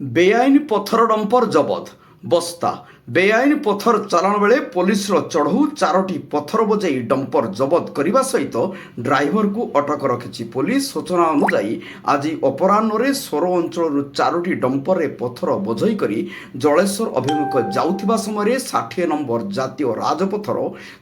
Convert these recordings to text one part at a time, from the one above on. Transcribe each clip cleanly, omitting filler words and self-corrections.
बेआईन पथर डंपर जबत बस्ता बेआईन पथर चालाण बेले पुलिस चढ़ऊ 4टी पथर बजाई डंपर जबत करने सहित ड्राइवर को अटक रखी पुलिस सूचना अनुसार आज अपराह्न सोर अंचल 4टी डंपर रे पथर बोझई करी जलेश्वर अभिमुख जाउथिबा समय 60 नंबर जातीय राजपथर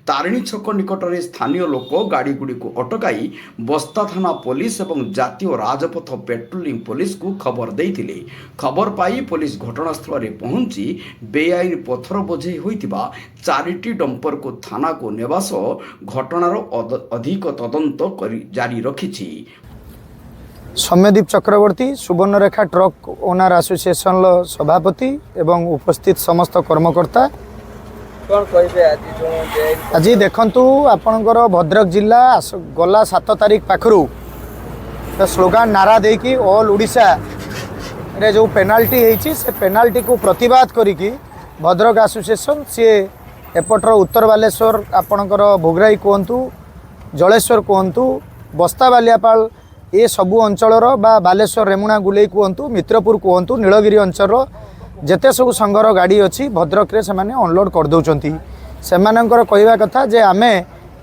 तारिणी छक निकट में स्थानीय लोक गाड़ी गुड़ी को अटकाई बस्ता थाना पुलिस और जातीय राजपथ पेट्रोलिंग पुलिस को खबर देइथिले। खबर पाई पुलिस घटनास्थल में पहुंची बेआईन पथर बोझई होइतिबा 4टी डंपर को थाना को नेबा सह घटनार अधिक तदंत जारी रखिछि। सौम्यदीप चक्रवर्ती सुवर्णरेखा ट्रक ओनर एसोसिएशन सभापति एवं उपस्थित समस्त कर्मकर्ता आज देखंतु आपणकर भद्रक जिला गला 7 तारिख पाखरु स्लोगान नारा देकी ऑल ओडिशा रे जो पेनाल्टी होती से पेनाल्टी को प्रतिवाद करिकी भद्रक एसोसिएशन सी एपटर उत्तर बालेश्वर आपणकर भोगराई कहतु जलेश्वर कहतु बस्ता बालियापाल ये सबू अंचल बालेश्वर रेमुणा गुलेई कहतु मित्रपुर कहतु नीलगिरी अंचल जेते सब संघर गाड़ी अच्छी भद्रक रे से अनलोड कर दौरान से कहवा कथा जे आमे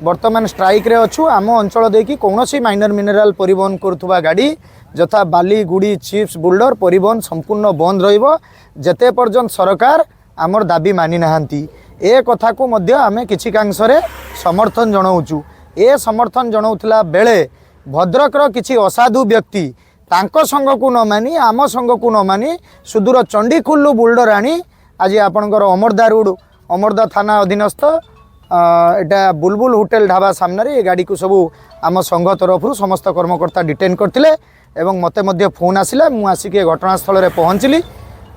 वर्तमान स्ट्राइक रे अच्छु आम अंचल देकी कौन सी माइनर मिनेराल परिवहन करुवा गाड़ी यथा बाली गुड़ी चिप्स बुल्डर परिवहन संपूर्ण बंद रहिबो जेते पर्यंत सरकार आमर दाबी मानि नाहांती ए कथा को मध्य आमे किछि कांशरे समर्थन जणाउछु। ए समर्थन जणाउथला बेले भद्रक रो किछि असाधु व्यक्ति तांको संघ को न मानी आम संघ को न मानी सुदूर चंडीखुल्लु बुल्डर आनी आज आपणकर अमरदा रोड अमरदा थाना अधीनस्थ एटा बुलबुल होटेल ढाबा सामने ये गाड़ी को सबू आम संघ तरफ समस्त कर्मकर्ता डिटेन करथिले एवं मते मध्य फोन आसिला मु आसिक घटनास्थल रे पहुँचली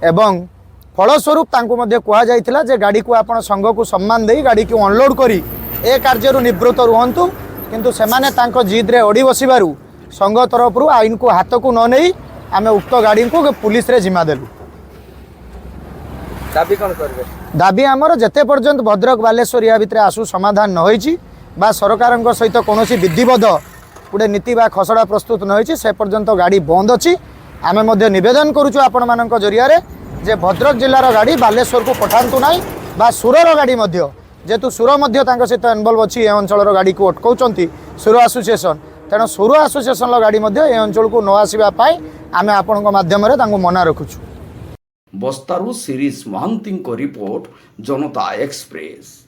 एवं फलस्वरूप तांको मध्य कहा जाइथिला जे गाड़ी को आपण संघ को सम्मान देई गाड़ी को अनलोड करी ए कार्यरु निवृत्त रुहंतु किंतु सेमाने तांको जिद रे ओडी बसिबारु संघ तरफ आईन को हाथ को न नहीं आमे उक्त गाड़ी को पुलिस रे जिम्मा देलु। दाबी कौन करबे दाबी आमर जेते पर्यंत भद्रक बालेश्वर या भितर आसु समाधान न होईची बा सरकारक सहित कोनोसी विधिबद्ध गोटे नीति बा खसड़ा प्रस्तुत न होईची से पर्यंत गाड़ी बंद अछि। आमे मध्य निवेदन करूछु आपण मानक जरिया रे जे भद्रक जिल्लार गाड़ी बालेश्वर को पठांतु नाही बा सुरर गाड़ी मध्य जेतु सुर मध्य तांक सहित इनवॉल्व अछि ए अंचलर गाड़ी को अटकाउचंती सुर एसोसिएशन तेणु सुर एसोसिएशन गाड़ी मध्य ए अंचल को न आसीबा पाई आमे आपणक माध्यम रे तांको मना रखुछु। बस्तारू सिरीज महांती रिपोर्ट जनता एक्सप्रेस।